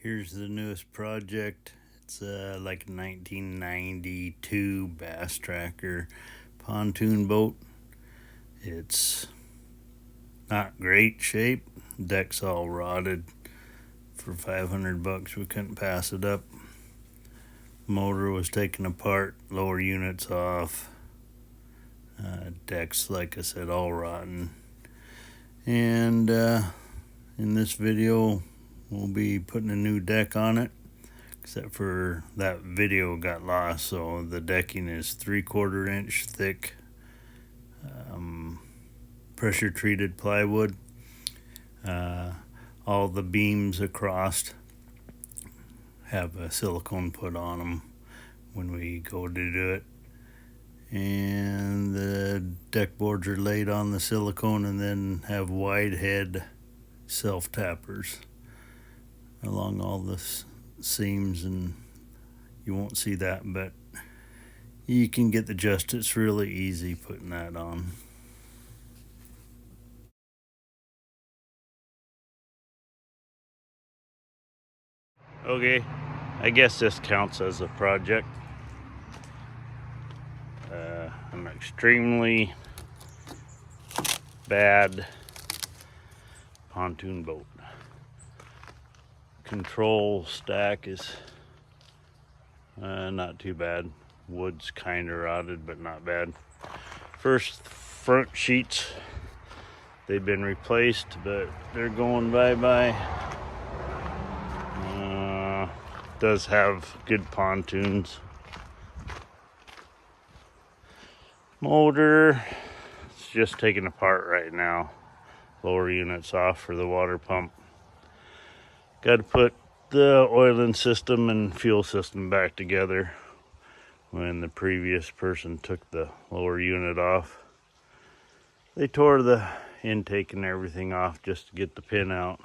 Here's the newest project. It's like a 1992 Bass Tracker pontoon boat. It's not great shape. Deck's all rotted. For $500 we couldn't pass it up. Motor was taken apart, lower units off. Deck's, like I said, all rotten. And in this video we'll be putting a new deck on it, except for that video got lost. So the decking is 3/4 inch thick pressure treated plywood. All the beams across have a silicone put on them when we go to do it, and the deck boards are laid on the silicone and then have wide head self tappers along all the seams, and you won't see that, but you can get the gist. It's really easy putting that on. Okay, I guess this counts as a project. An extremely bad pontoon boat. Control stack is not too bad. Wood's kind of rotted, but not bad. First front sheets, they've been replaced, but they're going bye-bye. Does have good pontoons. Motor, it's just taken apart right now. Lower units off for the water pump. Got to put the oiling system and fuel system back together. When the previous person took the lower unit off, they tore the intake and everything off just to get the pin out.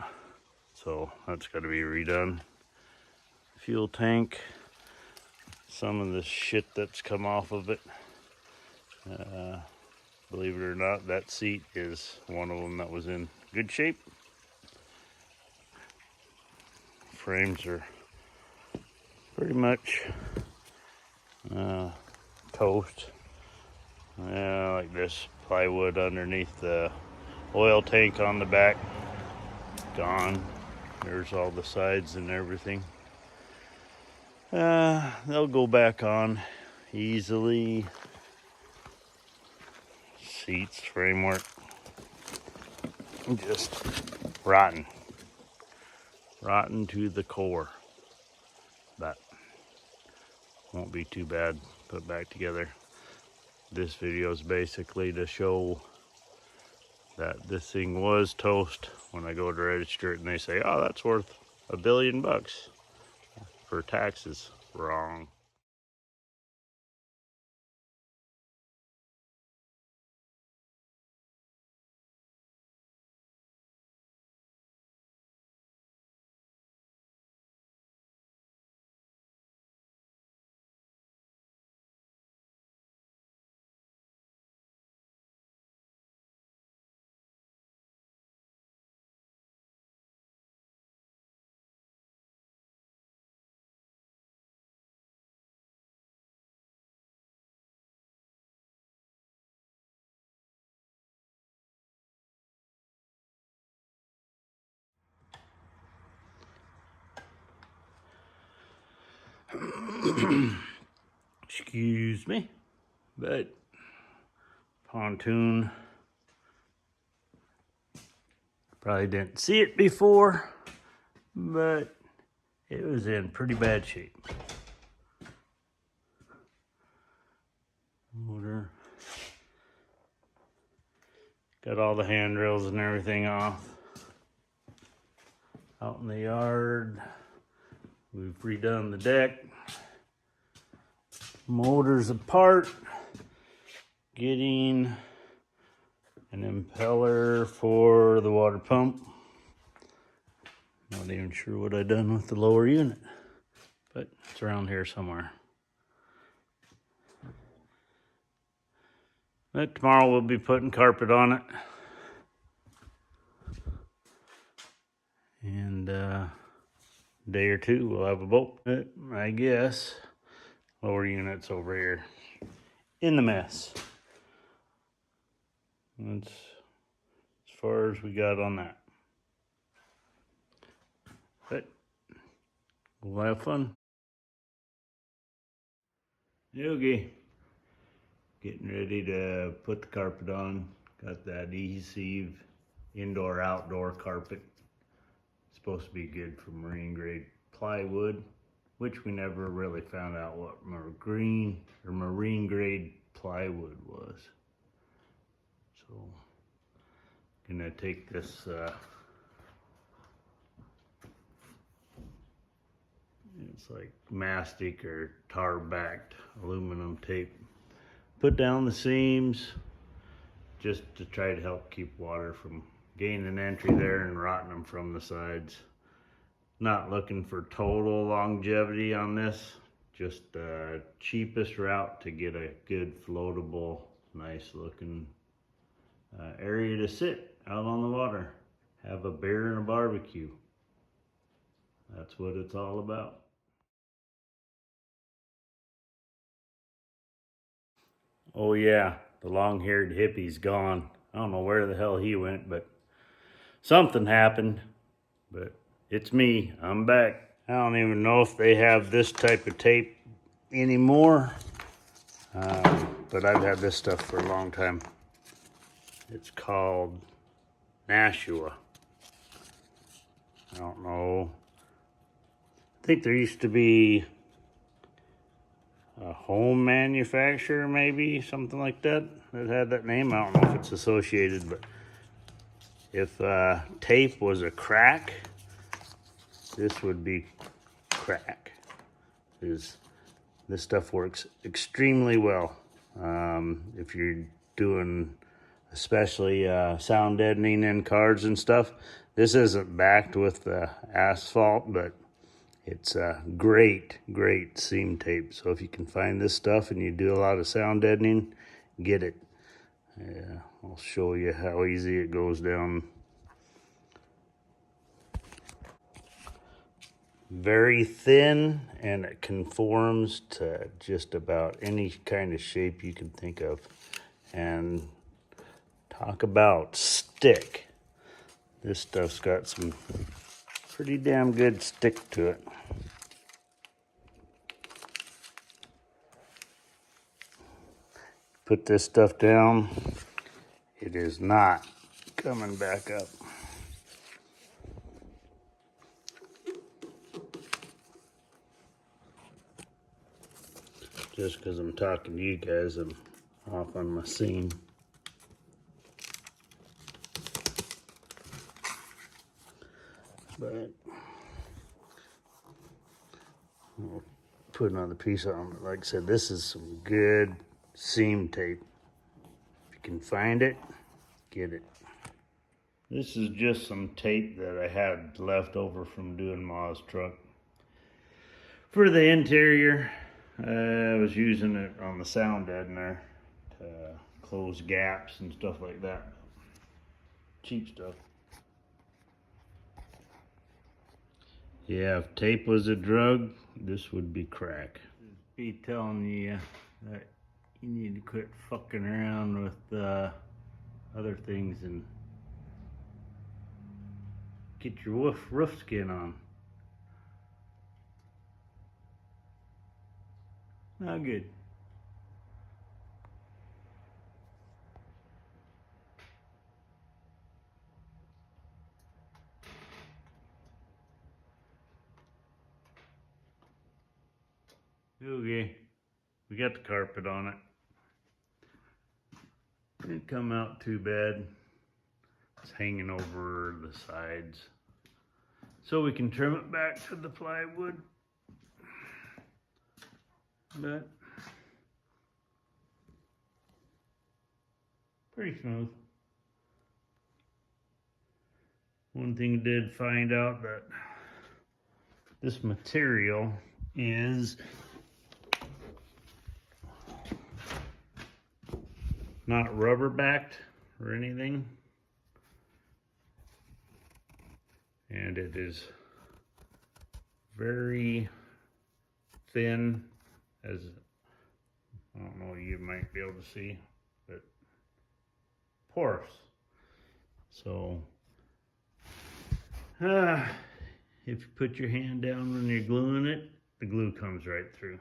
So that's got to be redone. Fuel tank, some of the shit that's come off of it. Believe it or not, that seat is one of them that was in good shape. Frames are pretty much toast. Like this plywood underneath the oil tank on the back, gone. There's all the sides and everything. They'll go back on easily. Seats, framework, just rotten to the core, but won't be too bad. Put back together. This video is basically to show that this thing was toast when I go to register it and they say, oh, that's worth $1 billion for taxes. Wrong. Excuse me, but pontoon, probably didn't see it before, but it was in pretty bad shape. Motor, got all the handrails and everything off. Out in the yard, we've redone the deck. Motor's apart. Getting an impeller for the water pump. Not even sure what I done with the lower unit, but it's around here somewhere. But tomorrow we'll be putting carpet on it. And day or two, we'll have a boat. But I guess lower unit's over here in the mess. That's as far as we got on that. But we'll have fun. Okay. Getting ready to put the carpet on. Got that adhesive indoor-outdoor carpet. Supposed to be good for marine grade plywood, which we never really found out what marine grade plywood was. So, gonna take this it's like mastic or tar backed aluminum tape. Put down the seams just to try to help keep water from gaining entry there and rotting them from the sides. Not looking for total longevity on this, just the cheapest route to get a good floatable, nice looking area to sit out on the water. Have a beer and a barbecue. That's what it's all about. Oh yeah, the long-haired hippie's gone. I don't know where the hell he went, but something happened. But it's me, I'm back. I don't even know if they have this type of tape anymore. But I've had this stuff for a long time. It's called Nashua. I don't know. I think there used to be a home manufacturer, maybe, something like that, that had that name. I don't know if it's associated, but if tape was a crack, this would be crack. This stuff works extremely well. If you're doing especially sound deadening in cars and stuff, this isn't backed with asphalt, but it's great seam tape. So if you can find this stuff and you do a lot of sound deadening, get it. Yeah, I'll show you how easy it goes down. Very thin, and it conforms to just about any kind of shape you can think of. And talk about stick. This stuff's got some pretty damn good stick to it. Put this stuff down, it is not coming back up. Just because I'm talking to you guys, I'm off on my scene. But I'll put another piece on. Like I said, this is some good seam tape. If you can find it, get it. This is just some tape that I had left over from doing Ma's truck. For the interior, I was using it on the sound deadener to close gaps and stuff like that. Cheap stuff. Yeah, if tape was a drug, this would be crack. Be telling you that you need to quit fucking around with other things and get your roof skin on. Not good. Okay, we got the carpet on it. Didn't come out too bad. It's hanging over the sides. So we can trim it back to the plywood. But pretty smooth. One thing I did find out that this material is not rubber backed or anything, and it is very thin, as I don't know, you might be able to see, but porous. So if you put your hand down when you're gluing it, the glue comes right through.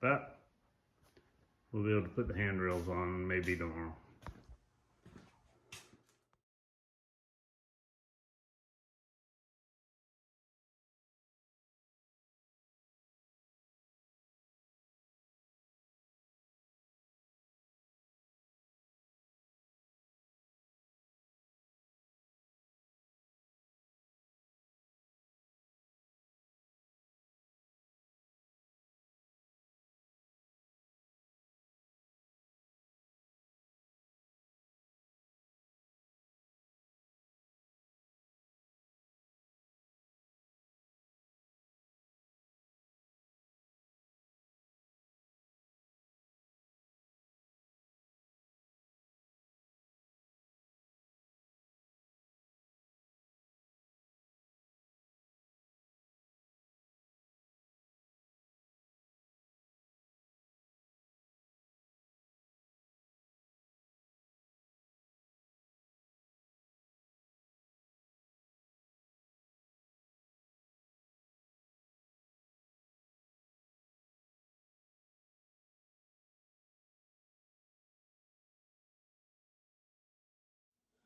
But we'll be able to put the handrails on maybe tomorrow.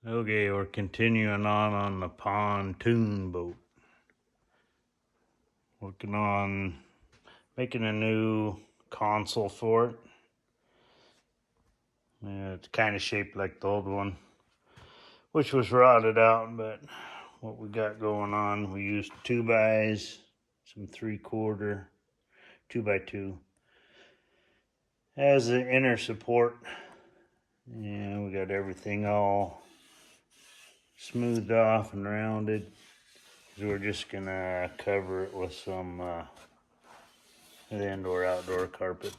Okay, we're continuing on the pontoon boat. Working on making a new console for it. Yeah, it's kind of shaped like the old one, which was rotted out, but what we got going on, we used 2x, some 3/4, 2x2 as the inner support. And we got everything all smoothed off and rounded. So we're just gonna cover it with some indoor outdoor carpet.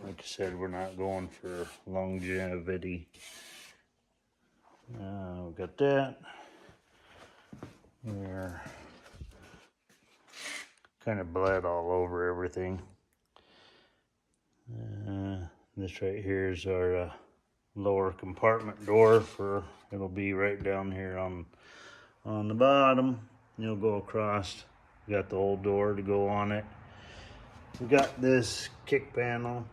Like I said, we're not going for longevity. We got that. We're kind of bled all over everything. This right here is our lower compartment door for, it'll be right down here on the bottom. You'll go across. We got the old door to go on it. We got this kick panel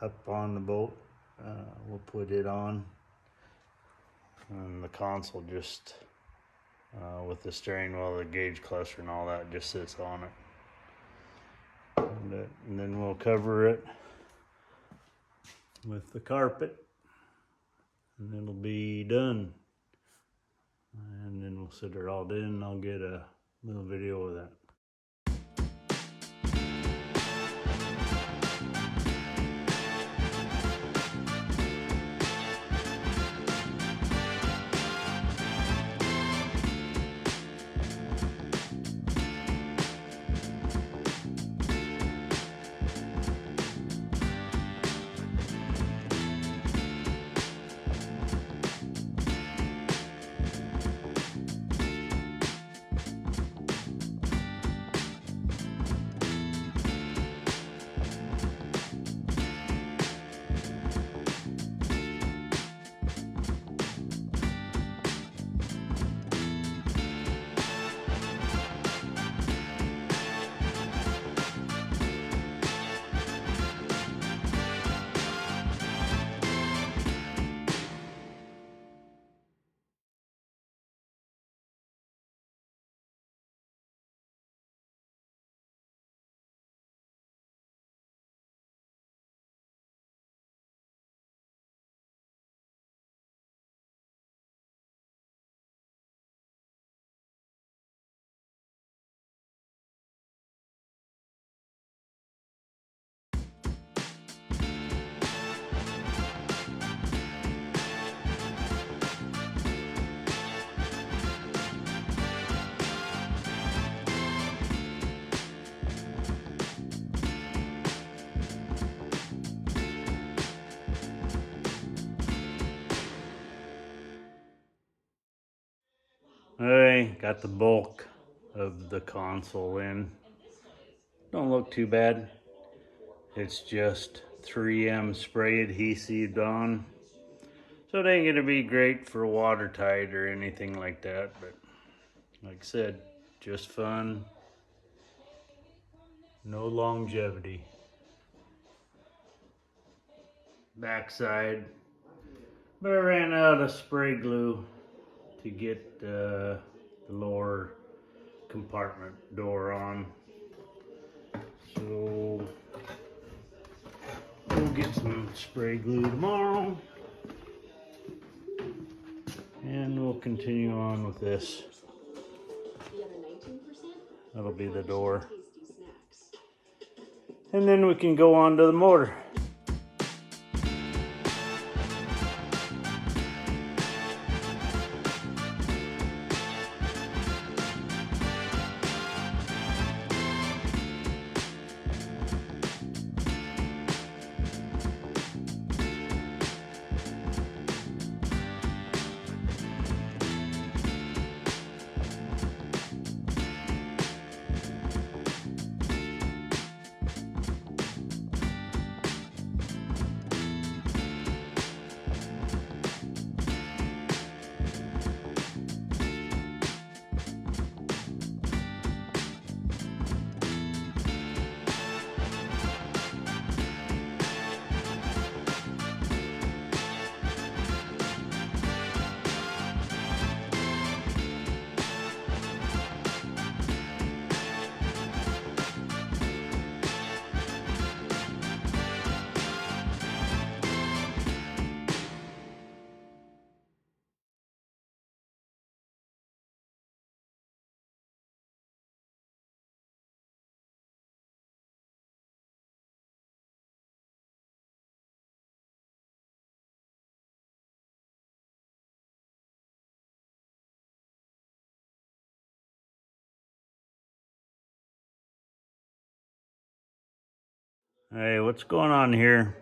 up on the boat. We'll put it on, and the console just with the steering wheel, the gauge cluster and all that just sits on it. And then we'll cover it with the carpet, and it'll be done. And then we'll sit her all in, and I'll get a little video of that. Alright, got the bulk of the console in. Don't look too bad. It's just 3M spray adhesive on. So it ain't gonna be great for watertight or anything like that, but like I said, just fun. No longevity. Backside. But I ran out of spray glue to get the lower compartment door on. So we'll get some spray glue tomorrow. And we'll continue on with this. That'll be the door. And then we can go on to the motor. Hey, what's going on here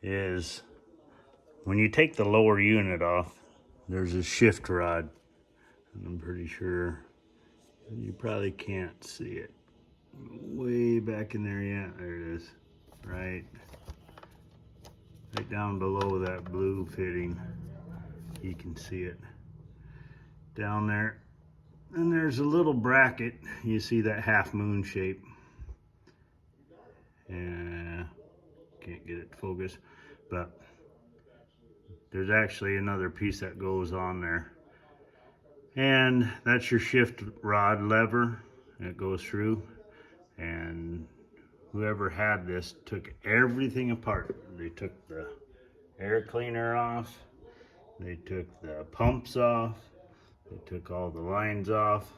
is when you take the lower unit off, there's a shift rod. And I'm pretty sure you probably can't see it. Way back in there, yeah, there it is. Right down below that blue fitting. You can see it down there. And there's a little bracket. You see that half moon shape. Yeah, can't get it to focus, but there's actually another piece that goes on there, and that's your shift rod lever. It goes through, and whoever had this took everything apart. They took the air cleaner off, they took the pumps off, they took all the lines off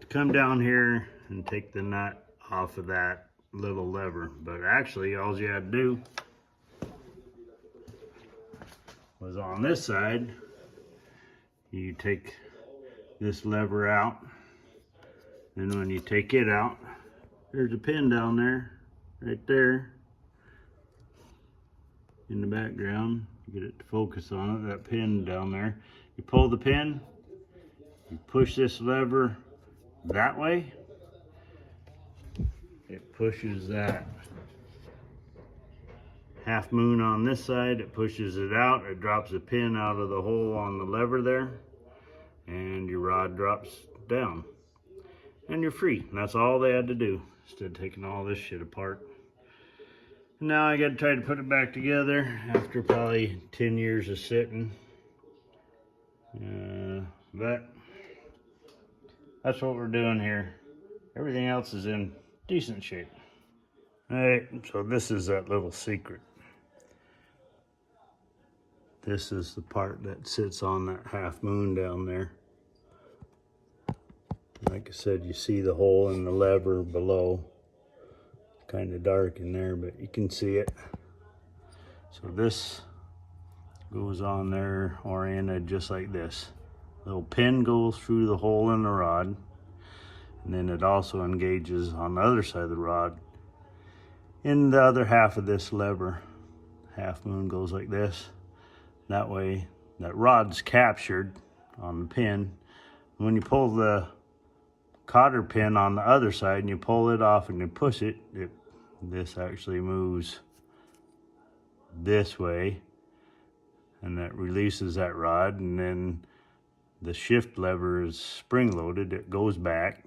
to come down here and take the nut off of that little lever. But actually all you had to do was on this side, you take this lever out, and when you take it out, there's a pin down there, right there in the background. You get it to focus on it, that pin down there. You pull the pin, you push this lever that way, it pushes that half moon on this side, it pushes it out, it drops the pin out of the hole on the lever there, and your rod drops down. And you're free. And that's all they had to do, instead of taking all this shit apart. And now I gotta try to put it back together after probably 10 years of sitting. But that's what we're doing here. Everything else is in decent shape. Alright, so this is that little secret. This is the part that sits on that half moon down there. Like I said, you see the hole in the lever below. Kind of dark in there, but you can see it. So this goes on there oriented just like this. Little pin goes through the hole in the rod, and then it also engages on the other side of the rod in the other half of this lever. Half moon goes like this. That way that rod's captured on the pin. When you pull the cotter pin on the other side and you pull it off and you push it, this actually moves this way, and that releases that rod, and then the shift lever is spring loaded, it goes back,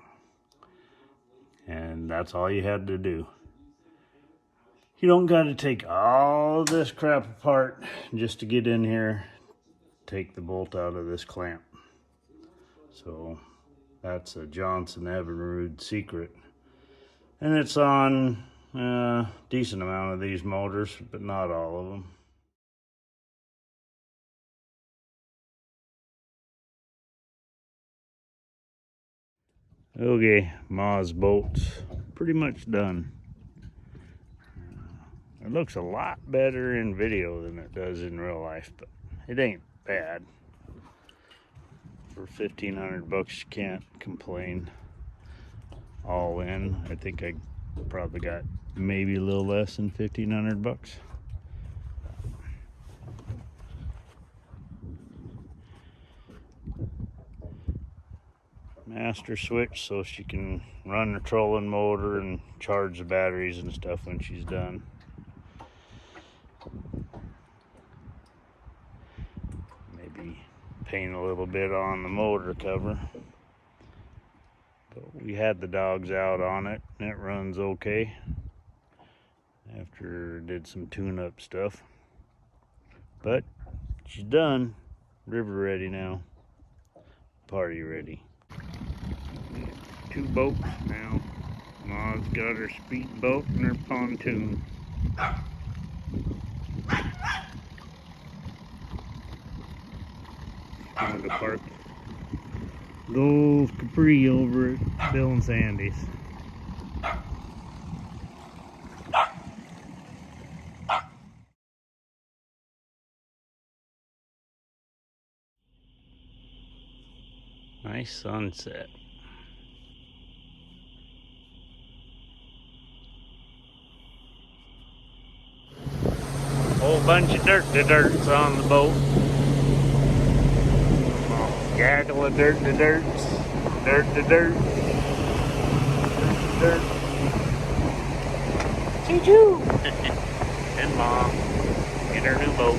and that's all you had to do. You don't got to take all this crap apart just to get in here, take the bolt out of this clamp. So that's a Johnson Evinrude secret, and it's on a decent amount of these motors, but not all of them. Okay, Ma's boat's pretty much done. It looks a lot better in video than it does in real life, but it ain't bad. For 1,500 bucks, you can't complain. All in, I think I probably got maybe a little less than 1,500 bucks. Master switch so she can run the trolling motor and charge the batteries and stuff when she's done. Maybe paint a little bit on the motor cover. But we had the dogs out on it and it runs okay after did some tune-up stuff. But she's done. River ready now. Party ready. Two boats now. Ma's got her speedboat and her pontoon. Gonna go park Gold Capri over at Bill and Sandy's. Nice sunset. Whole bunch of dirts on the boat. Gaggle of dirt. Choo-choo! And Mom in her new boat.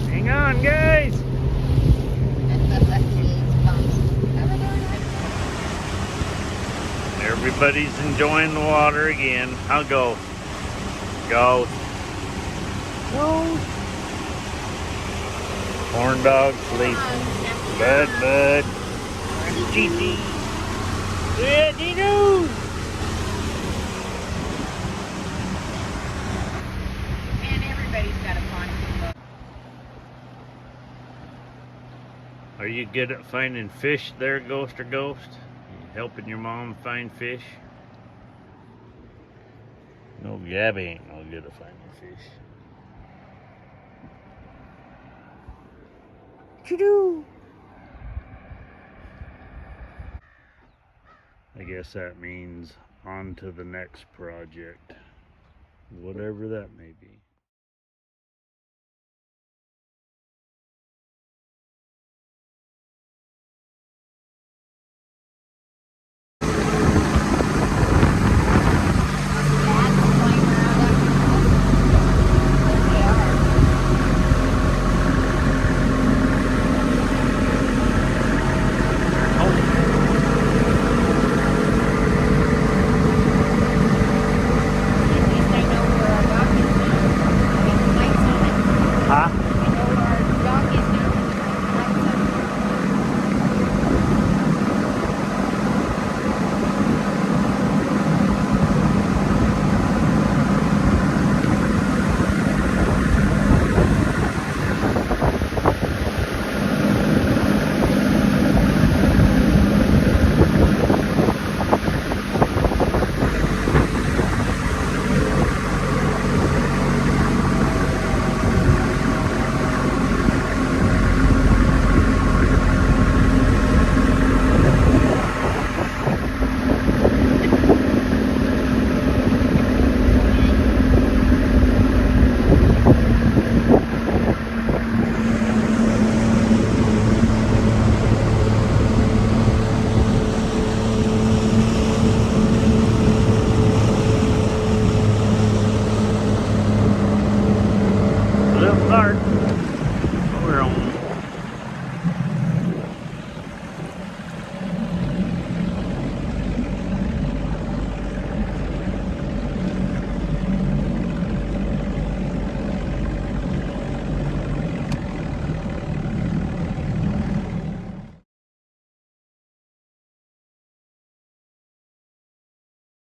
Hang on, guys! Everybody's enjoying the water again. I'll go. Go. Go. Corn dog sleeping. Bud. Gigi. Yeah, Dino. And everybody's got a pontoon boat. Are you good at finding fish there, Ghost or Ghost? Helping your mom find fish? No, Gabby ain't no good at finding fish. Choo-doo! I guess that means on to the next project, whatever that may be.